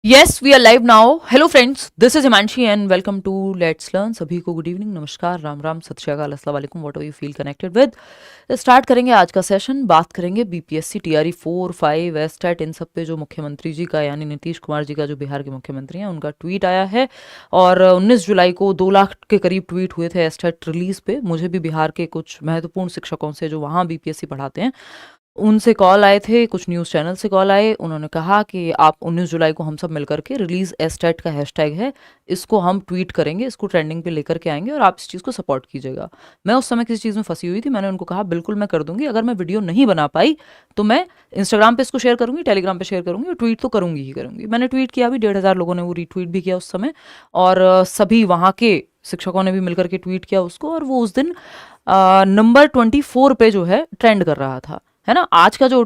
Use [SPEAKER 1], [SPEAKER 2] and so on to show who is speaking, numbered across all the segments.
[SPEAKER 1] Yes, we are live now. Hello friends, this is Himanshi and welcome to Let's Learn. सभी को good evening, नमस्कार, राम राम, सत श्री अकाल, अस्सलाम वालेकुम, what ever you feel connected with. Start करेंगे आज का सेशन। बात करेंगे बीपीएससी टीआरई 4, 5, एस्टेट, इन सब पे जो मुख्यमंत्री जी का यानी नीतीश कुमार जी का जो बिहार के मुख्यमंत्री हैं उनका ट्वीट आया है। और 19 जुलाई को 2 लाख के करीब ट्वीट हुए थे एस्टेट रिलीज पे। मुझे भी बिहार के कुछ महत्वपूर्ण शिक्षकों से जो वहाँ बीपीएससी पढ़ाते हैं उनसे कॉल आए थे, कुछ न्यूज़ चैनल से कॉल आए। उन्होंने कहा कि आप 19 जुलाई को हम सब मिलकर के रिलीज एस्टेट का हैशटैग है, इसको हम ट्वीट करेंगे, इसको ट्रेंडिंग पे लेकर के आएंगे और आप इस चीज़ को सपोर्ट कीजिएगा। मैं उस समय किसी चीज़ में फंसी हुई थी, मैंने उनको कहा बिल्कुल मैं कर दूंगी। अगर मैं वीडियो नहीं बना पाई तो मैं इंस्टाग्राम पे इसको शेयर करूंगी, टेलीग्राम पे शेयर करूंगी और ट्वीट तो करूंगी ही करूंगी। मैंने ट्वीट किया भी, 1,500 लोगों ने वो रीट्वीट भी किया उस समय। और सभी वहाँ के शिक्षकों ने भी मिलकर के ट्वीट किया उसको। और वो उस दिन नंबर 24 पे जो है ट्रेंड कर रहा था, है ना। आज का जो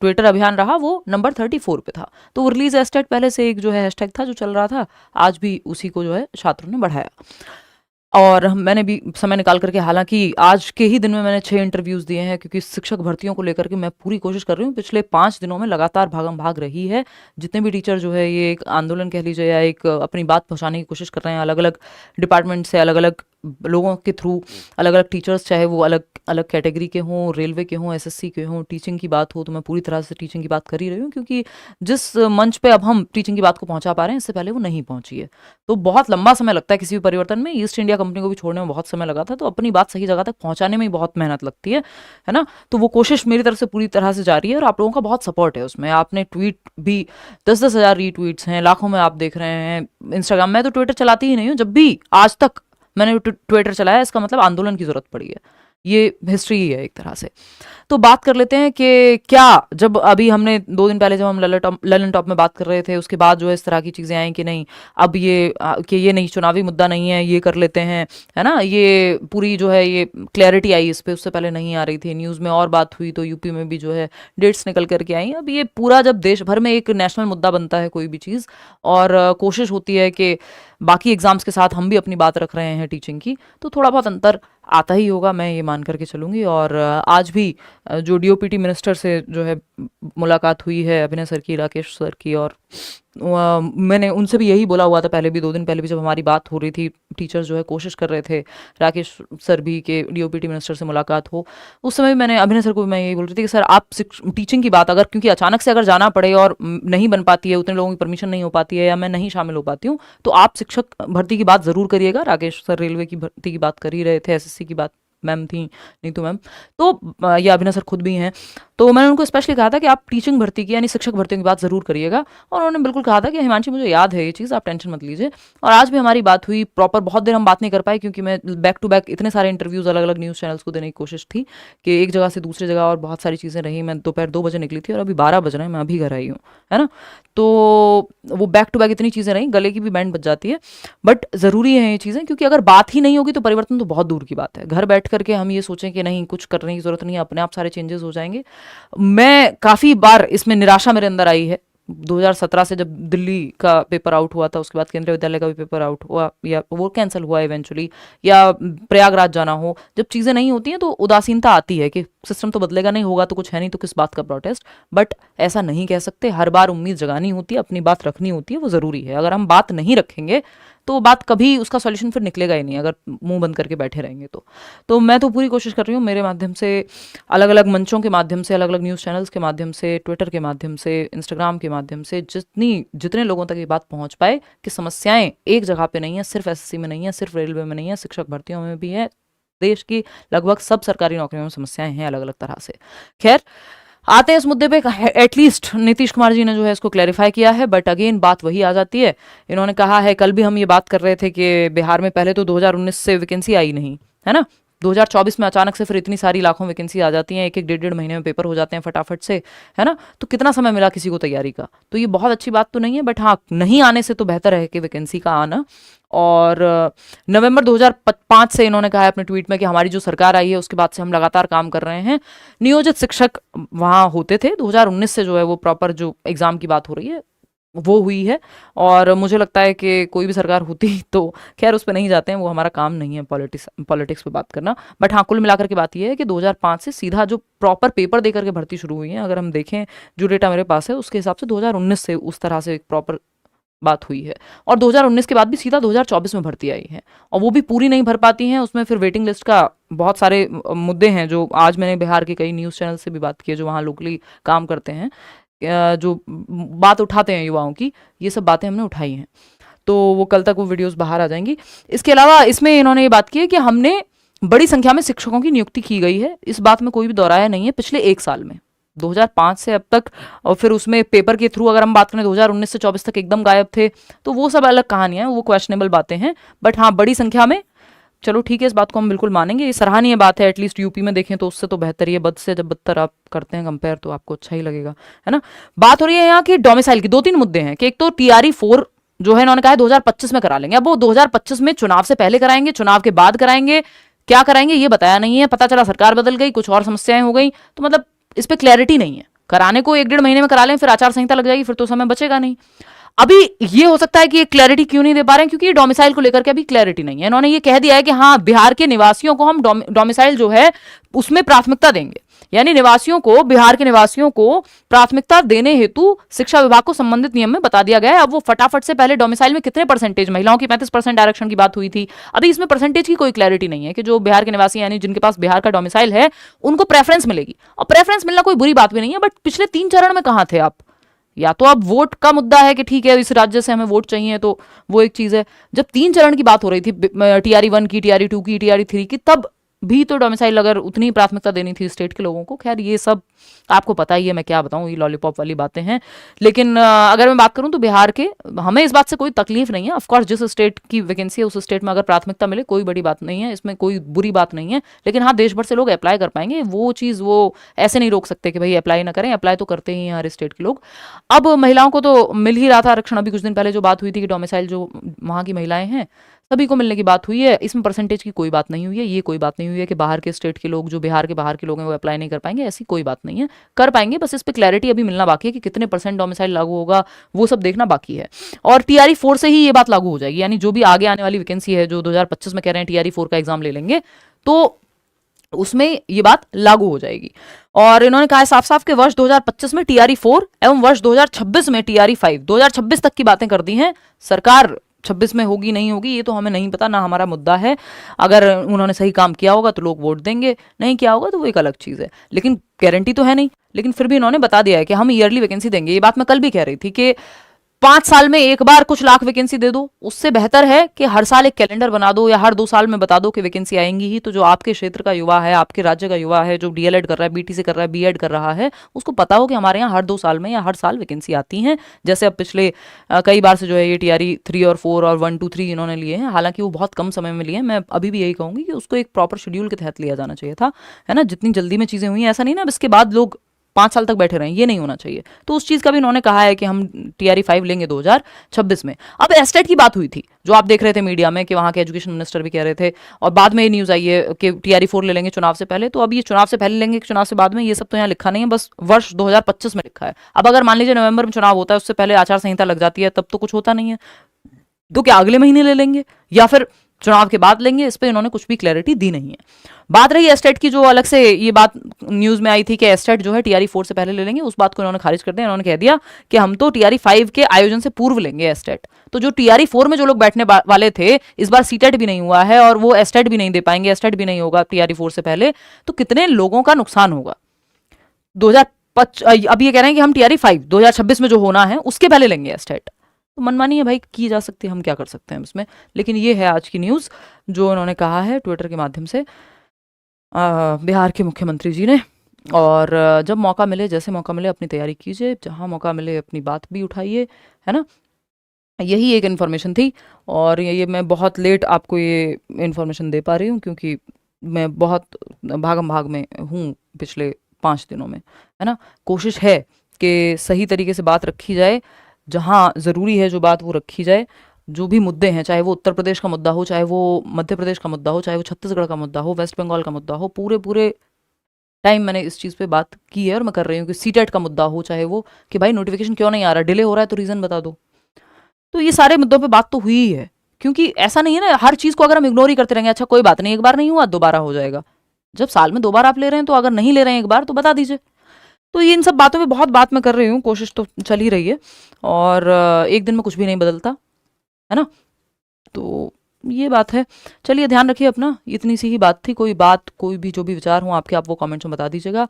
[SPEAKER 1] ट्विटर अभियान रहा वो नंबर 34 पे था। तो वो रिलीज एस्टेट पहले से एक जो है हैशटैग था जो चल रहा था, आज भी उसी को जो है छात्रों ने बढ़ाया। और मैंने भी समय निकाल करके, हालांकि आज के ही दिन में मैंने 6 इंटरव्यूज़ दिए हैं, क्योंकि शिक्षक भर्तियों को लेकर के मैं पूरी कोशिश कर रही हूँ। पिछले 5 दिनों में लगातार भागम भाग रही है। जितने भी टीचर जो है ये एक आंदोलन कह लीजिए या एक अपनी बात पहुँचाने की कोशिश कर रहे हैं, अलग अलग डिपार्टमेंट से, अलग अलग लोगों के थ्रू, अलग अलग टीचर्स, चाहे वो अलग अलग कैटेगरी के हों, रेलवे के हों, एसएससी के हों, टीचिंग की बात हो तो मैं पूरी तरह से टीचिंग की बात कर ही रही हूँ। क्योंकि जिस मंच पे अब हम टीचिंग की बात को पहुंचा पा रहे हैं, इससे पहले वो नहीं पहुंची है। तो बहुत लंबा समय लगता है किसी भी परिवर्तन में। ईस्ट इंडिया कंपनी को भी छोड़ने में बहुत समय लगा था, तो अपनी बात सही जगह तक पहुंचाने में ही बहुत मेहनत लगती है ना। तो वो कोशिश मेरी तरफ से पूरी तरह से जारी है और आप लोगों का बहुत सपोर्ट है उसमें। आपने ट्वीट भी 10-10 हज़ार रीट्वीट्स हैं, लाखों में आप देख रहे हैं। इंस्टाग्राम में तो ट्विटर चलाती ही नहीं हूँ, जब भी आज तक मैंने ट्विटर चलाया इसका मतलब आंदोलन की जरूरत पड़ी है। ये हिस्ट्री ही है एक तरह से। तो बात कर लेते हैं कि क्या, जब अभी हमने 2 दिन पहले जब हम ललन टॉप में बात कर रहे थे, उसके बाद जो है इस तरह की चीज़ें आई कि नहीं अब ये कि ये नहीं, चुनावी मुद्दा नहीं है, ये कर लेते हैं, है ना। ये पूरी जो है ये क्लैरिटी आई इस पर, उससे पहले नहीं आ रही थी। न्यूज़ में और बात हुई तो यूपी में भी जो है डेट्स निकल करके आई। अब ये पूरा जब देश भर में एक नेशनल मुद्दा बनता है कोई भी चीज़, और कोशिश होती है कि बाकी एग्जाम्स के साथ हम भी अपनी बात रख रहे हैं टीचिंग की, तो थोड़ा बहुत अंतर आता ही होगा, मैं ये मान करके चलूँगी। और आज भी जो डीओपीटी मिनिस्टर से जो है मुलाकात हुई है, अभिनय सर की, राकेश सर की, और मैंने उनसे भी यही बोला हुआ था पहले भी, 2 दिन पहले भी जब हमारी बात हो रही थी। टीचर्स जो है कोशिश कर रहे थे, राकेश सर भी, के डीओपीटी मिनिस्टर से मुलाकात हो। उस समय भी मैंने अभिनय सर को भी मैं यही बोल रही थी कि सर आप टीचिंग की बात, अगर क्योंकि अचानक से अगर जाना पड़े और नहीं बन पाती है, उतने लोगों की परमिशन नहीं हो पाती है, या मैं नहीं शामिल हो पाती हूँ, तो आप शिक्षक भर्ती की बात ज़रूर करिएगा। राकेश सर रेलवे की भर्ती की बात कर ही रहे थे, एसएससी की बात मैम थी, नीतू मैम, तो या अभिनय सर खुद भी हैं। तो मैंने उनको स्पेशली कहा था कि आप टीचिंग भर्ती की यानी शिक्षक भर्तियों की बात ज़रूर करिएगा। और उन्होंने बिल्कुल कहा था कि हिमांशी मुझे याद है ये चीज़, आप टेंशन मत लीजिए। और आज भी हमारी बात हुई प्रॉपर। बहुत देर हम बात नहीं कर पाए क्योंकि मैं बैक टू बैक इतने सारे इंटरव्यूज़ अलग अलग न्यूज़ चैनल्स को देने की कोशिश थी कि एक जगह से दूसरी जगह, और बहुत सारी चीज़ें रही। मैं दोपहर 2 बजे निकली थी और अभी 12 बज रहे हैं, मैं अभी घर आई हूँ, है ना। तो वो बैक टू बैक इतनी चीज़ें रहीं, गले की भी बैंड बज जाती है। बट ज़रूरी है ये चीज़ें, क्योंकि अगर बात ही नहीं होगी तो परिवर्तन तो बहुत दूर की बात है। घर बैठ करके हम ये सोचें कि नहीं कुछ करने की ज़रूरत नहीं है, अपने आप सारे चेंजेस हो जाएंगे। मैं काफ़ी बार इसमें निराशा मेरे अंदर आई है। 2017 से जब दिल्ली का पेपर आउट हुआ था, उसके बाद केंद्रीय विद्यालय का भी पेपर आउट हुआ, या वो कैंसिल हुआ इवेंचुअली, या प्रयागराज जाना हो, जब चीज़ें नहीं होती हैं तो उदासीनता आती है कि सिस्टम तो बदलेगा नहीं, होगा तो कुछ है नहीं, तो किस बात का प्रोटेस्ट। बट ऐसा नहीं कह सकते, हर बार उम्मीद जगानी होती है, अपनी बात रखनी होती है, वो ज़रूरी है। अगर हम बात नहीं रखेंगे तो बात कभी, उसका सॉल्यूशन फिर निकलेगा ही नहीं अगर मुंह बंद करके बैठे रहेंगे तो मैं तो पूरी कोशिश कर रही हूँ मेरे माध्यम से, अलग अलग मंचों के माध्यम से, अलग अलग न्यूज़ चैनल्स के माध्यम से, ट्विटर के माध्यम से, इंस्टाग्राम के माध्यम से, जितने लोगों तक ये बात पहुँच पाए कि समस्याएं एक जगह पे नहीं है, सिर्फ एसएससी में नहीं है, सिर्फ रेलवे में नहीं है, शिक्षक भर्तियों में भी है। देश की लगभग सब सरकारी नौकरियों में समस्याएं हैं अलग अलग तरह से। खैर, आते हैं इस मुद्दे पे। एटलीस्ट नीतीश कुमार जी ने जो है इसको क्लैरिफाई किया है, बट अगेन बात वही आ जाती है। इन्होंने कहा है, कल भी हम ये बात कर रहे थे कि बिहार में पहले तो 2019 से वैकेंसी आई नहीं, है ना। 2024 में अचानक से फिर इतनी सारी लाखों वैकेंसी आ जाती हैं, एक एक 1.5 महीने में पेपर हो जाते हैं फटाफट से, है ना। तो कितना समय मिला किसी को तैयारी का, तो ये बहुत अच्छी बात तो नहीं है। बट हाँ, नहीं आने से तो बेहतर है कि वैकेंसी का आना। और नवंबर 2005 से इन्होंने कहा है अपने ट्वीट में कि हमारी जो सरकार आई है उसके बाद से हम लगातार काम कर रहे हैं। नियोजित शिक्षक वहाँ होते थे, 2019 से जो है वो प्रॉपर जो एग्ज़ाम की बात हो रही है वो हुई है। और मुझे लगता है कि कोई भी सरकार होती तो, खैर उस पर नहीं जाते हैं, वो हमारा काम नहीं है पॉलिटिक्स पे बात करना। बट हाँ, कुल मिलाकर के बात ये है कि 2005 से सीधा जो प्रॉपर पेपर दे करके भर्ती शुरू हुई है, अगर हम देखें जो डेटा मेरे पास है उसके हिसाब से 2019 से उस तरह से प्रॉपर बात हुई है। और 2019 के बाद भी सीधा 2024 में भर्ती आई है, और वो भी पूरी नहीं भर पाती हैं। उसमें फिर वेटिंग लिस्ट का बहुत सारे मुद्दे हैं, जो आज मैंने बिहार के कई न्यूज़ चैनल से भी बात की है, जो वहाँ लोकली काम करते हैं, जो बात उठाते हैं युवाओं की, ये सब बातें हमने उठाई हैं। तो वो कल तक वो वीडियोस बाहर आ जाएंगी। इसके अलावा इसमें इन्होंने ये बात की है कि हमने बड़ी संख्या में शिक्षकों की नियुक्ति की गई है, इस बात में कोई भी दोहराया नहीं है पिछले 1 साल में, 2005 से अब तक। और फिर उसमें पेपर के थ्रू अगर हम बात करें 2019 से 24 तक एकदम गायब थे, तो वो सब अलग कहानियां हैं, वो क्वेश्चनेबल बातें हैं। बट हाँ, बड़ी संख्या में, चलो ठीक है, इस बात को हम बिल्कुल मानेंगे, ये सराहनीय बात है। एटलीस्ट यूपी में देखें तो उससे तो बेहतर ही है। बद से जब बदतर आप करते हैं कंपेयर, तो आपको अच्छा ही लगेगा, है ना। बात हो रही है यहाँ की डोमिसाइल की। 2-3 मुद्दे हैं कि एक तो TRE 4 जो है, इन्होंने कहा है 2025 में करा लेंगे। अब वो 2025 में चुनाव से पहले कराएंगे, चुनाव के बाद कराएंगे, क्या कराएंगे ये बताया नहीं है। पता चला सरकार बदल गई, कुछ और समस्याएं हो गई, तो मतलब इस पर क्लैरिटी नहीं है। कराने को 1-1.5 महीने में करा लें, फिर आचार संहिता लग जाएगी, फिर तो समय बचेगा नहीं। अभी ये हो सकता है कि ये क्लैरिटी क्यों नहीं दे पा रहे हैं, क्योंकि ये डोमिसाइल को लेकर के अभी क्लैरिटी नहीं है। इन्होंने ये कह दिया है कि हाँ, बिहार के निवासियों को हम डोमिसाइल जो है उसमें प्राथमिकता देंगे, यानी निवासियों को, बिहार के निवासियों को प्राथमिकता देने हेतु शिक्षा विभाग को संबंधित नियम में बता दिया गया है। अब वो फटाफट से, पहले डोमिसाइल में कितने परसेंटेज, महिलाओं की 35% आरक्षण की बात हुई थी, अभी इसमें परसेंटेज की कोई क्लैरिटी नहीं है कि जो बिहार के निवासी यानी जिनके पास बिहार का डोमिसाइल है उनको प्रेफरेंस मिलेगी। और प्रेफरेंस मिलना कोई बुरी बात भी नहीं है, बट पिछले 3 चरण में कहां थे आप? या तो अब वोट का मुद्दा है कि ठीक है, इस राज्य से हमें वोट चाहिए, तो वो एक चीज है। जब 3 चरण की बात हो रही थी, TRE 1 की, TRE 2 की, TRE 3 की, तब भी तो डोमिसाइल अगर उतनी प्राथमिकता देनी थी स्टेट के लोगों को। खैर, ये सब आपको पता ही है, मैं क्या बताऊं, ये लॉलीपॉप वाली बातें हैं। लेकिन अगर मैं बात करूं तो बिहार के, हमें इस बात से कोई तकलीफ नहीं है। ऑफकोर्स जिस स्टेट की वैकेंसी है उस स्टेट में अगर प्राथमिकता मिले, कोई बड़ी बात नहीं है, इसमें कोई बुरी बात नहीं है। लेकिन हाँ, देश भर से लोग अप्लाई कर पाएंगे, वो चीज़ वो ऐसे नहीं रोक सकते कि भाई अप्लाई ना करें। अप्लाई तो करते ही हैं हर स्टेट के लोग। अब महिलाओं को तो मिल ही रहा था आरक्षण। अभी कुछ दिन पहले जो बात हुई थी कि डोमिसाइल जो वहाँ की महिलाएं हैं सभी को मिलने की बात हुई है, इसमें परसेंटेज की कोई बात नहीं हुई है। ये कोई बात नहीं हुई है कि बाहर के स्टेट के लोग, जो बिहार के बाहर के लोग हैं, वो अप्लाई नहीं कर पाएंगे, ऐसी कोई बात नहीं है, कर पाएंगे। बस इस पे क्लैरिटी अभी मिलना बाकी है कि कितने % डोमिसाइल लागू होगा, वो सब देखना बाकी है। और TRE 4 से ही ये बात लागू हो जाएगी, यानी जो भी आगे आने वाली वैकेंसी है, जो 2025 में कह रहे हैं TRE 4 का एग्जाम ले लेंगे, तो उसमें ये बात लागू हो जाएगी। और इन्होंने कहा है साफ साफ कि वर्ष 2025 में TRE 4 एवं वर्ष 2026 में TRE 5, 2026 तक की बातें कर दी हैं सरकार। 26 में होगी नहीं होगी ये तो हमें नहीं पता, ना हमारा मुद्दा है। अगर उन्होंने सही काम किया होगा तो लोग वोट देंगे, नहीं किया होगा तो वो एक अलग चीज़ है, लेकिन गारंटी तो है नहीं। लेकिन फिर भी इन्होंने बता दिया है कि हम ईयरली वैकेंसी देंगे। ये बात मैं कल भी कह रही थी कि 5 साल में एक बार कुछ लाख वैकेंसी दे दो, उससे बेहतर है कि हर साल एक कैलेंडर बना दो, या हर 2 साल में बता दो कि वैकेंसी आएंगी ही। तो जो आपके क्षेत्र का युवा है, आपके राज्य का युवा है, जो DLED कर रहा है, BTC कर रहा है, B.Ed कर रहा है, उसको पता हो कि हमारे यहाँ हर 2 साल में या हर साल वैकेंसी आती हैं। जैसे अब पिछले कई बार से जो है ये TRE 3 और 4 और 1, 2, 3 इन्होंने लिए हैं, हालांकि वो बहुत कम समय में लिए हैं। मैं अभी भी यही कहूँगी कि उसको एक प्रॉपर शेड्यूल के तहत लिया जाना चाहिए था, है ना। जितनी जल्दी में चीज़ें हुई, ऐसा नहीं ना अब इसके बाद लोग 5 साल तक बैठे रहें, ये नहीं होना चाहिए। तो उस चीज़ का भी इन्होंने कहा है कि हम TRE 5 लेंगे 2026 में। अब एस्टेट की बात हुई थी, जो आप देख रहे थे मीडिया में कि वहाँ के एजुकेशन मिनिस्टर भी कह रहे थे, और बाद में ये न्यूज़ आई है कि TRE 4 ले लेंगे चुनाव से पहले। तो अब ये चुनाव से पहले लेंगे कि चुनाव से बाद में, ये सब तो यहाँ लिखा नहीं है, बस वर्ष 2025 में लिखा है। अब अगर मान लीजिए नवंबर में चुनाव होता है, उससे पहले आचार संहिता लग जाती है, तब तो कुछ होता नहीं है, तो क्या अगले महीने ले लेंगे या फिर चुनाव के बाद लेंगे? इस पर इन्होंने कुछ भी क्लैरिटी दी नहीं है। बात रही एस्टेट की, जो अलग से ये बात न्यूज में आई थी कि एस्टेट जो है TRE 4 से पहले ले लेंगे, उस बात को इन्होंने खारिज कर दिया। इन्होंने कह दिया कि हम तो TRE 5 के आयोजन से पूर्व लेंगे एस्टेट। तो जो TRE 4 में जो लोग बैठने वाले थे, इस बार सीटेट भी नहीं हुआ है और वो एस्टेट भी नहीं दे पाएंगे, एस्टेट भी नहीं होगा TRE 4 से पहले, तो कितने लोगों का नुकसान होगा। 2025 अब ये कह रहे हैं कि हम TRE 5 2026 में जो होना है उसके पहले लेंगे एस्टेट। तो मनमानी है भाई, की जा सकती है, हम क्या कर सकते हैं इसमें। लेकिन ये है आज की न्यूज़ जो उन्होंने कहा है ट्विटर के माध्यम से बिहार के मुख्यमंत्री जी ने। और जब मौका मिले, जैसे मौका मिले अपनी तैयारी कीजिए, जहाँ मौका मिले अपनी बात भी उठाइए, है ना। यही एक इन्फॉर्मेशन थी, और ये मैं बहुत लेट आपको ये इन्फॉर्मेशन दे पा रही हूँ, क्योंकि मैं बहुत भागम भाग में हूँ पिछले 5 दिनों में, है ना। कोशिश है कि सही तरीके से बात रखी जाए, जहाँ ज़रूरी है जो बात वो रखी जाए। जो भी मुद्दे हैं, चाहे वो उत्तर प्रदेश का मुद्दा हो, चाहे वो मध्य प्रदेश का मुद्दा हो, चाहे वो छत्तीसगढ़ का मुद्दा हो, वेस्ट बंगाल का मुद्दा हो, पूरे टाइम मैंने इस चीज़ पे बात की है और मैं कर रही हूँ कि सीटेट का मुद्दा हो, चाहे वो कि भाई नोटिफिकेशन क्यों नहीं आ रहा, डिले हो रहा है तो रीज़न बता दो। तो ये सारे मुद्दों पे बात तो हुई ही है, क्योंकि ऐसा नहीं है ना हर चीज़ को अगर हम इग्नोर ही करते रहेंगे, अच्छा कोई बात नहीं, एक बार नहीं हुआ दोबारा हो जाएगा। जब साल में 2 बार आप ले रहे हैं, तो अगर नहीं ले रहे हैं एक बार तो बता दीजिए। तो ये इन सब बातों पे बहुत बात मैं कर रही हूँ, कोशिश तो चल ही रही है, और एक दिन में कुछ भी नहीं बदलता, है ना। तो ये बात है। चलिए ध्यान रखिए अपना, इतनी सी ही बात थी। कोई बात, कोई भी जो भी विचार हो आपके, आप वो कमेंट्स में बता दीजिएगा।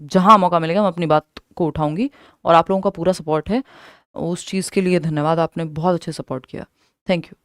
[SPEAKER 1] जहाँ मौका मिलेगा मैं अपनी बात को उठाऊंगी, और आप लोगों का पूरा सपोर्ट है, उस चीज़ के लिए धन्यवाद। आपने बहुत अच्छे सपोर्ट किया, थैंक यू।